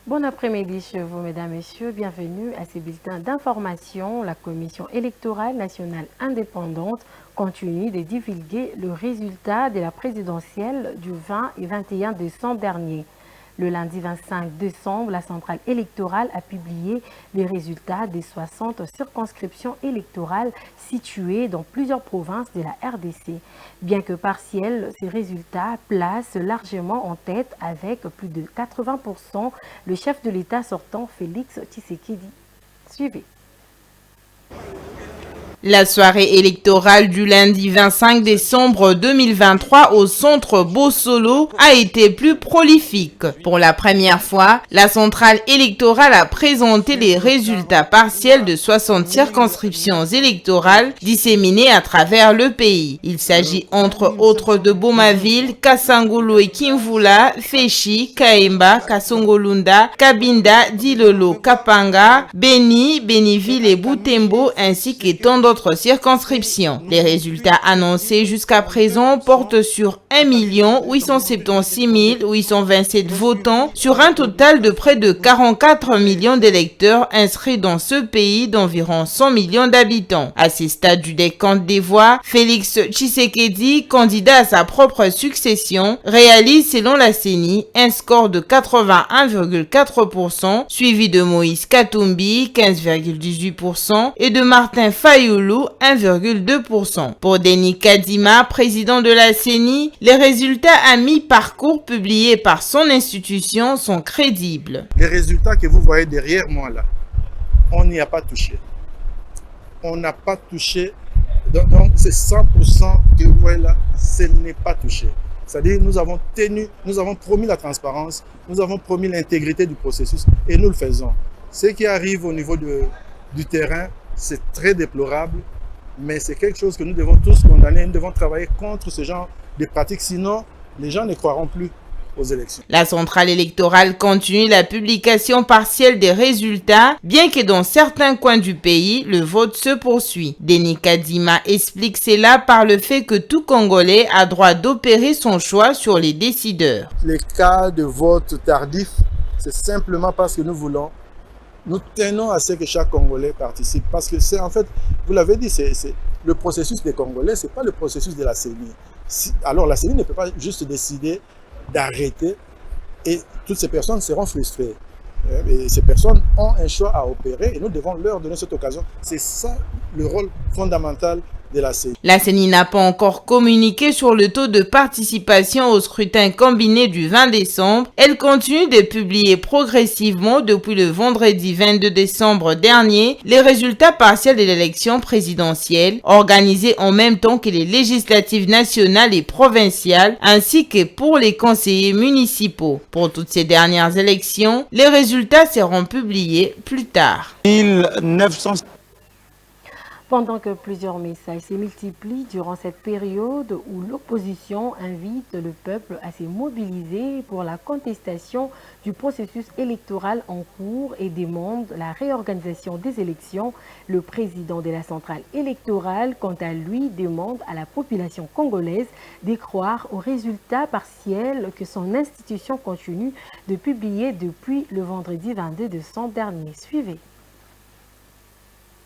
Bon après-midi chez vous, mesdames, messieurs. Bienvenue à ces bulletins d'information. La Commission électorale nationale indépendante continue de divulguer le résultat de la présidentielle du 20 et 21 décembre dernier. Le lundi 25 décembre, la centrale électorale a publié les résultats des 60 circonscriptions électorales situées dans plusieurs provinces de la RDC. Bien que partiels, ces résultats placent largement en tête avec plus de 80% le chef de l'État sortant, Félix Tshisekedi. Suivez. La soirée électorale du lundi 25 décembre 2023 au centre Bossolo a été plus prolifique. Pour la première fois, la centrale électorale a présenté les résultats partiels de 60 circonscriptions électorales disséminées à travers le pays. Il s'agit entre autres de Bomaville, Kasangulu et Kimvula, Feshi, Kaemba, Kasongolunda, Kabinda, Dilolo, Kapanga, Beni, Beniville et Butembo ainsi que tant d'autres circonscriptions. Les résultats annoncés jusqu'à présent portent sur 1 876 827 votants sur un total de près de 44 millions d'électeurs inscrits dans ce pays d'environ 100 millions d'habitants. À ce stade du décompte des voix, Félix Tshisekedi, candidat à sa propre succession, réalise selon la CENI un score de 81,4%, suivi de Moïse Katumbi 15,18% et de Martin Fayulu 1,2%. Pour Denis Kadima, président de la CENI, les résultats à mi-parcours publiés par son institution sont crédibles. Les résultats que vous voyez derrière moi là, on n'y a pas touché. On n'a pas touché. Donc c'est 100% que vous voyez là, ce n'est pas touché. C'est-à-dire nous avons promis la transparence, nous avons promis l'intégrité du processus et nous le faisons. Ce qui arrive au niveau du terrain, c'est très déplorable, mais c'est quelque chose que nous devons tous condamner. Nous devons travailler contre ce genre de pratiques, sinon les gens ne croiront plus aux élections. La centrale électorale continue la publication partielle des résultats, bien que dans certains coins du pays, le vote se poursuit. Denis Kadima explique cela par le fait que tout Congolais a droit d'opérer son choix sur les décideurs. Les cas de vote tardif, c'est simplement parce que nous tenons à ce que chaque Congolais participe. Parce que c'est en fait, vous l'avez dit, c'est le processus des Congolais, ce n'est pas le processus de la CENI. Alors la CENI ne peut pas juste décider d'arrêter et toutes ces personnes seront frustrées. Et ces personnes ont un choix à opérer et nous devons leur donner cette occasion. C'est ça le rôle fondamental de la CENI. La CENI n'a pas encore communiqué sur le taux de participation au scrutin combiné du 20 décembre. Elle continue de publier progressivement depuis le vendredi 22 décembre dernier les résultats partiels de l'élection présidentielle, organisée en même temps que les législatives nationales et provinciales, ainsi que pour les conseillers municipaux. Pour toutes ces dernières élections, les résultats seront publiés plus tard. 1900. Pendant que plusieurs messages se multiplient durant cette période où l'opposition invite le peuple à se mobiliser pour la contestation du processus électoral en cours et demande la réorganisation des élections, le président de la centrale électorale, quant à lui, demande à la population congolaise de croire aux résultats partiels que son institution continue de publier depuis le vendredi 22 décembre dernier. Suivez.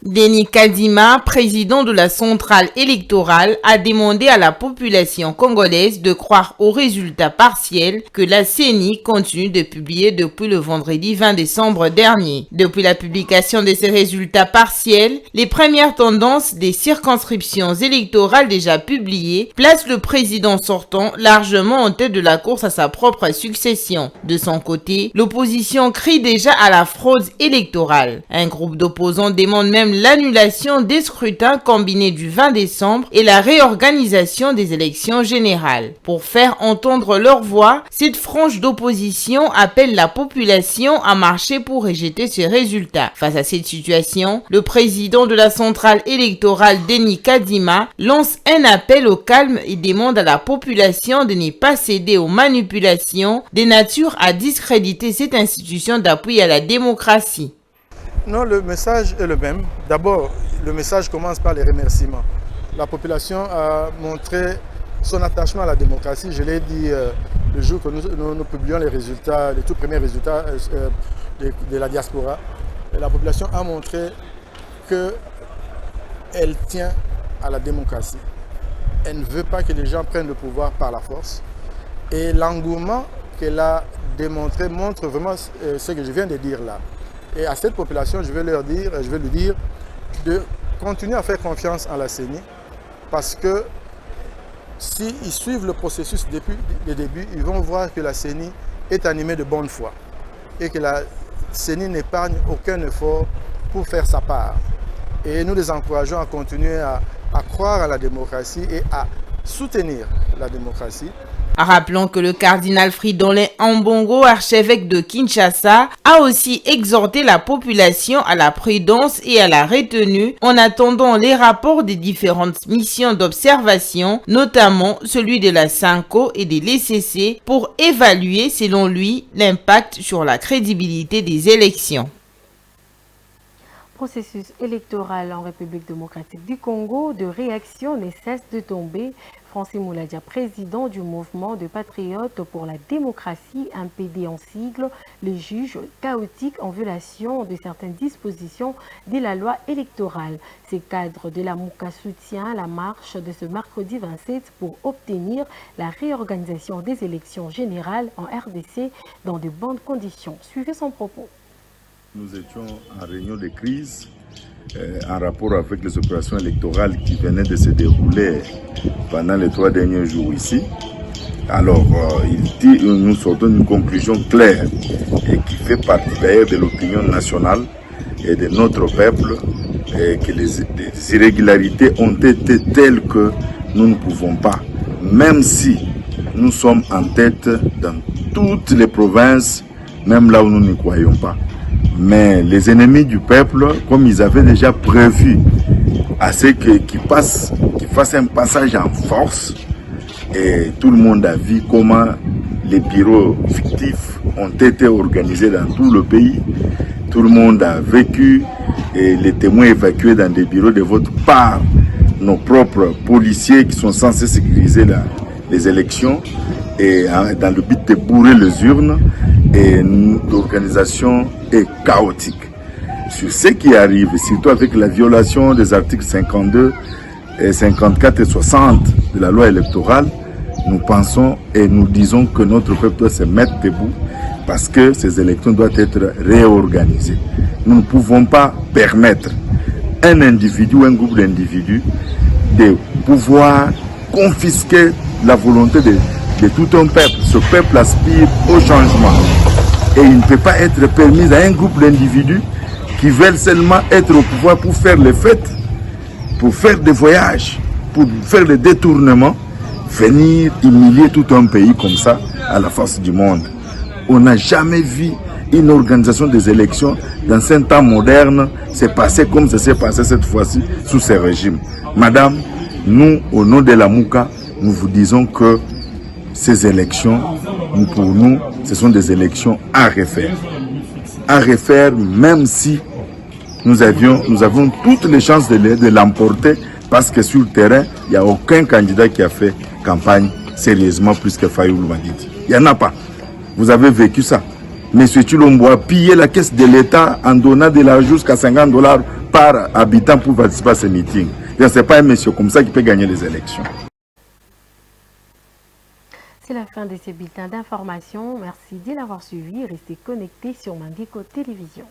Denis Kadima, président de la centrale électorale, a demandé à la population congolaise de croire aux résultats partiels que la CENI continue de publier depuis le vendredi 20 décembre dernier. Depuis la publication de ces résultats partiels, les premières tendances des circonscriptions électorales déjà publiées placent le président sortant largement en tête de la course à sa propre succession. De son côté, l'opposition crie déjà à la fraude électorale. Un groupe d'opposants demande même l'annulation des scrutins combinés du 20 décembre et la réorganisation des élections générales. Pour faire entendre leur voix, cette frange d'opposition appelle la population à marcher pour rejeter ces résultats. Face à cette situation, le président de la centrale électorale, Denis Kadima, lance un appel au calme et demande à la population de ne pas céder aux manipulations de nature à discréditer cette institution d'appui à la démocratie. Non, le message est le même. D'abord, le message commence par les remerciements. La population a montré son attachement à la démocratie. Je l'ai dit le jour que nous publions les résultats, les tout premiers résultats de la diaspora. Et la population a montré qu'elle tient à la démocratie. Elle ne veut pas que les gens prennent le pouvoir par la force. Et l'engouement qu'elle a démontré montre vraiment ce que je viens de dire là. Et à cette population, je vais lui dire de continuer à faire confiance en la CENI parce que s'ils suivent le processus depuis le début, ils vont voir que la CENI est animée de bonne foi et que la CENI n'épargne aucun effort pour faire sa part. Et nous les encourageons à continuer à croire à la démocratie et à soutenir la démocratie. Rappelons que le cardinal Fridolin Ambongo, archevêque de Kinshasa, a aussi exhorté la population à la prudence et à la retenue en attendant les rapports des différentes missions d'observation, notamment celui de la SENCO et de l'ECC, pour évaluer, selon lui, l'impact sur la crédibilité des élections. Processus électoral en République démocratique du Congo, de réaction ne cesse de tomber. Francis Mouladia, président du mouvement de patriotes pour la démocratie, MPD en sigle, le juge chaotique en violation de certaines dispositions de la loi électorale. Ces cadres de la MOUCA soutient la marche de ce mercredi 27 pour obtenir la réorganisation des élections générales en RDC dans de bonnes conditions. Suivez son propos. Nous étions en réunion de crise en rapport avec les opérations électorales qui venaient de se dérouler pendant les 3 derniers jours ici. Alors, nous sortons d'une conclusion claire et qui fait partie d'ailleurs de l'opinion nationale et de notre peuple, et que les irrégularités ont été telles que nous ne pouvons pas, même si nous sommes en tête dans toutes les provinces, même là où nous ne croyons pas. Mais les ennemis du peuple, comme ils avaient déjà prévu à ce qu'ils fassent un passage en force, et tout le monde a vu comment les bureaux fictifs ont été organisés dans tout le pays. Tout le monde a vécu et les témoins évacués dans des bureaux de vote par nos propres policiers qui sont censés sécuriser les élections et dans le but de bourrer les urnes. Et l'organisation est chaotique. Sur ce qui arrive, surtout avec la violation des articles 52, et 54 et 60 de la loi électorale, nous pensons et nous disons que notre peuple doit se mettre debout parce que ces élections doivent être réorganisées. Nous ne pouvons pas permettre un individu ou un groupe d'individus de pouvoir confisquer la volonté de tout un peuple. Ce peuple aspire au changement. Et il ne peut pas être permis à un groupe d'individus qui veulent seulement être au pouvoir pour faire les fêtes, pour faire des voyages, pour faire des détournements, venir humilier tout un pays comme ça à la face du monde. On n'a jamais vu une organisation des élections dans un temps moderne s'est passé comme ça s'est passé cette fois-ci sous ces régimes. Madame, nous, au nom de la MOUCA, nous vous disons que ces élections, pour nous, ce sont des élections à refaire. À refaire, même si nous avons toutes les chances de l'emporter, parce que sur le terrain, il n'y a aucun candidat qui a fait campagne sérieusement plus que Fayoulou Madidi. Il n'y en a pas. Vous avez vécu ça. Monsieur Chilombo a pillé la caisse de l'État en donnant de l'argent jusqu'à $50 par habitant pour participer à ces meetings. Ce n'est pas un monsieur comme ça qui peut gagner les élections. C'est la fin de ces bulletins d'information. Merci de l'avoir suivi. Restez connectés sur Mandiko Télévision.